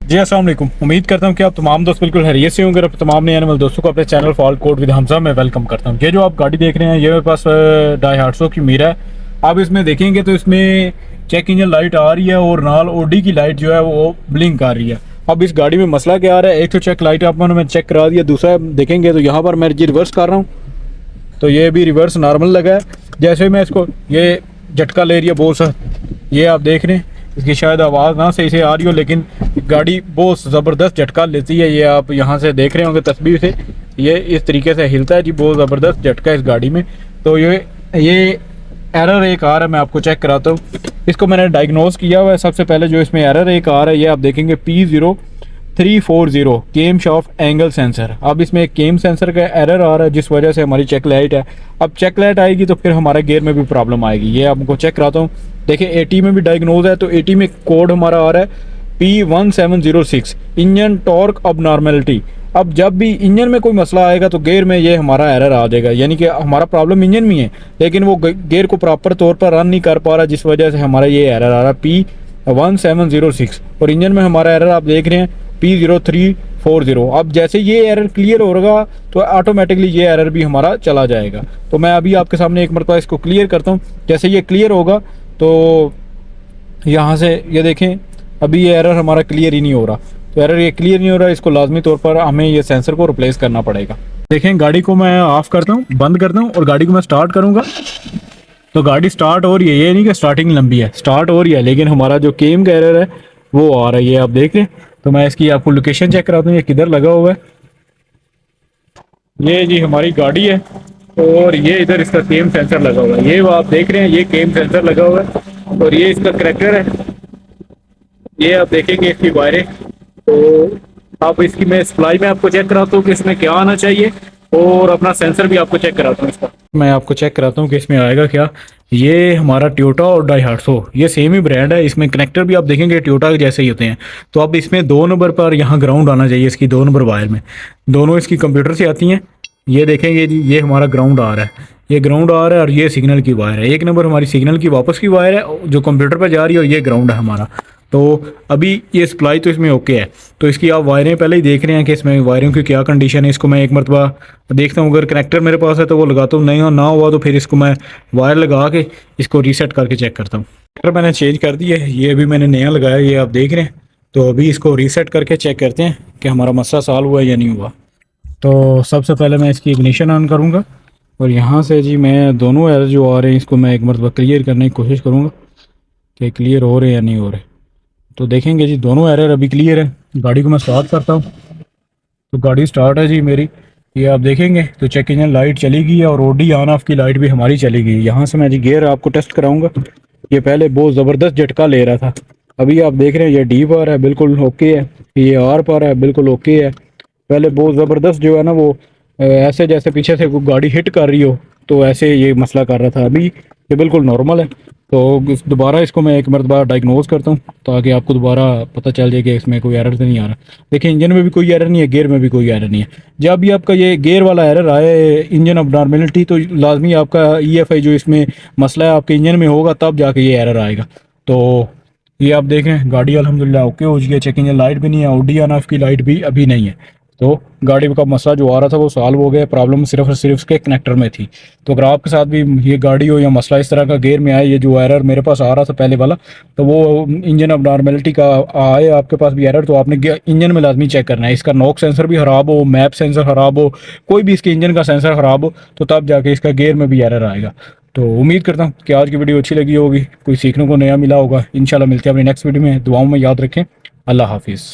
जी अस्सलाम वालेकुम। उम्मीद करता हूँ कि आप तमाम दोस्त बिल्कुल खैरियत से होंगे और तमाम नए आने वाले दोस्तों को अपने channel fault code with Hamza में वेलकम करता हूँ। ये जो आप गाड़ी देख रहे हैं ये मेरे पास डाई की मीरा है। आप इसमें देखेंगे तो इसमें चेक इंजन लाइट आ रही है और नाल ओडी की लाइट जो है वो ब्लिंक आ रही है। अब इस गाड़ी में मसला क्या आ रहा है, एक तो चेक लाइट आपको मैंने चेक करा दिया, दूसरा देखेंगे तो यहाँ पर मैं जी रिवर्स कर रहा हूँ तो ये भी रिवर्स नॉर्मल लगा है। जैसे मैं इसको ये झटका ले रही है बहुत सा, ये आप देख रहे हैं, इसकी शायद आवाज़ ना सही से आ रही हो लेकिन गाड़ी बहुत ज़बरदस्त झटका लेती है। ये आप यहाँ से देख रहे होंगे तस्वीर से, ये इस तरीके से हिलता है जी, बहुत ज़बरदस्त झटका है इस गाड़ी में। तो ये एरर एक आ रहा है, मैं आपको चेक कराता हूँ। इसको मैंने डायग्नोज किया हुआ है। सबसे पहले जो इसमें एरर एक आ रहा है ये आप देखेंगे P0340 केम शाफ्ट एंगल सेंसर। अब इसमें एक केम सेंसर का एरर आ रहा है जिस वजह से हमारी चेक लाइट है। अब चेक लाइट आएगी तो फिर हमारे गियर में भी प्रॉब्लम आएगी। ये आपको चेक कराता हूँ। देखिए AT में भी डायग्नोज है, तो AT में कोड हमारा आ रहा है P1706 इंजन टॉर्क अब नॉर्मेलिटी। अब जब भी इंजन में कोई मसला आएगा तो गियर में ये हमारा एरर आ जाएगा, यानी कि हमारा प्रॉब्लम इंजन में है लेकिन वो गियर को प्रॉपर तौर पर रन नहीं कर पा रहा, जिस वजह से हमारा ये एरर आ रहा है P1706। और इंजन में हमारा एरर आप देख रहे हैं P0340। अब जैसे ये एरर क्लियर होगा तो ऑटोमेटिकली ये एरर भी हमारा चला जाएगा। तो मैं अभी आपके सामने एक मरतबा इसको क्लियर करता हूँ। जैसे ये क्लियर होगा तो यहाँ से ये देखें, अभी ये एरर हमारा क्लियर ही नहीं हो रहा। तो एरर ये क्लियर नहीं हो रहा, इसको लाजमी तौर पर हमें ये सेंसर को रिप्लेस करना पड़ेगा। देखें गाड़ी को मैं ऑफ़ करता हूँ, बंद करता हूँ और गाड़ी को मैं स्टार्ट करूँगा तो गाड़ी स्टार्ट हो रही है। ये नहीं कि स्टार्टिंग लंबी है, स्टार्ट हो रही है, लेकिन हमारा जो केम का एरर है वो आ रहा है, ये आप देख लें। तो मैं इसकी आपको लोकेशन चेक कराता हूँ, ये किधर लगा हुआ है। ये जी हमारी गाड़ी है और ये इधर इसका केम सेंसर लगा हुआ है, ये वो आप देख रहे हैं, ये केम सेंसर लगा हुआ है और ये इसका करेक्टर है। ये आप देखेंगे इसकी वायरें। तो आप इसकी मैं सप्लाई में आपको चेक कराता हूँ कि इसमें क्या आना चाहिए और अपना सेंसर भी आपको चेक कराता हूँ इसका। मैं आपको चेक कराता हूँ कि इसमें आएगा क्या। ये हमारा टोयोटा और डाइहाट्सो ये सेम ही ब्रांड है। इसमें कनेक्टर भी आप देखेंगे टोयोटा के जैसे ही होते हैं। तो अब इसमें 2 नंबर पर यहाँ ग्राउंड आना चाहिए, इसकी 2 नंबर वायर में, दोनों इसकी कंप्यूटर से आती हैं। ये देखेंगे जी, ये हमारा ग्राउंड आ रहा है, ये ग्राउंड आ रहा है और ये सिग्नल की वायर है। 1 नंबर हमारी सिग्नल की वापस की वायर है जो कंप्यूटर पर जा रही है और ये ग्राउंड है हमारा। तो अभी ये सप्लाई तो इसमें ओके है। तो इसकी आप वायरें पहले ही देख रहे हैं कि इसमें वायरों की क्या कंडीशन है। इसको मैं एक मरतबा देखता हूँ, अगर कनेक्टर मेरे पास है तो वो लगाता हूँ, नहीं हो ना हुआ तो फिर इसको मैं वायर लगा के इसको रीसेट करके चेक करता हूँ। कनेक्टर मैंने चेंज कर दिया है, ये अभी मैंने नया लगाया, ये आप देख रहे हैं। तो अभी इसको रीसेट करके चेक करते हैं कि हमारा मसला सॉल्व हुआ या नहीं हुआ। तो सबसे पहले मैं इसकी इग्निशन ऑन करूँगा और यहाँ से जी मैं दोनों एरर जो आ रहे हैं इसको मैं एक मरतबा क्लियर करने की कोशिश करूँगा कि क्लियर हो रहे हैं या नहीं हो रहे। तो देखेंगे जी दोनों एरर अभी क्लियर है। गाड़ी को मैं स्टार्ट करता हूँ तो गाड़ी स्टार्ट है जी मेरी, ये आप देखेंगे तो चेक इंजन लाइट चली गई है और ओडी ऑन ऑफ की लाइट भी हमारी चली गई। यहाँ से मैं जी गियर आपको टेस्ट कराऊंगा। ये पहले बहुत ज़बरदस्त झटका ले रहा था, अभी आप देख रहे हैं ये डी पर है बिल्कुल ओके है, ये आर पर है बिल्कुल ओके है। पहले बहुत ज़बरदस्त जो है ना वो ऐसे जैसे पीछे से गाड़ी हिट कर रही हो तो ऐसे ये मसला कर रहा था, अभी ये बिल्कुल नॉर्मल है। तो दोबारा इसको मैं एक मरतबा डायग्नोज करता हूँ ताकि आपको दोबारा पता चल जाए कि इसमें कोई एरर तो नहीं आ रहा। देखिए इंजन में भी कोई एरर नहीं है, गियर में भी कोई एरर नहीं है। जब भी आपका ये गियर वाला एरर आए, इंजन अबनॉर्मेलिटी, तो लाजमी आपका EFI जो इसमें मसला है आपके इंजन में होगा, तब जाके ये एरर आएगा। तो ये आप देखें गाड़ी अल्हम्दुलिल्लाह ओके हो गई है, चेक इंजन लाइट भी नहीं है, ओडी ऑन ऑफ की लाइट भी अभी नहीं है। तो गाड़ी का मसला जो आ रहा था वो सॉल्व हो गया, प्रॉब्लम सिर्फ और सिर्फ उसके कनेक्टर में थी। तो अगर आपके साथ भी ये गाड़ी हो या मसला इस तरह का गियर में आए, ये जो एरर मेरे पास आ रहा था पहले वाला, तो वो इंजन अबनॉर्मेलिटी का आए आपके पास भी एरर, तो आपने इंजन में लाजमी चेक करना है। इसका नॉक सेंसर भी ख़राब हो, मैप सेंसर ख़राब हो, कोई भी इसके इंजन का सेंसर ख़राब हो, तो तब जाके इसका गियर में भी एरर आएगा। तो उम्मीद करता हूँ कि आज की वीडियो अच्छी लगी होगी, कोई सीखने को नया मिला होगा। इंशाल्लाह मिलते हैं अपनी नेक्स्ट वीडियो में। दुआओं में याद रखें। अल्लाह हाफिज़।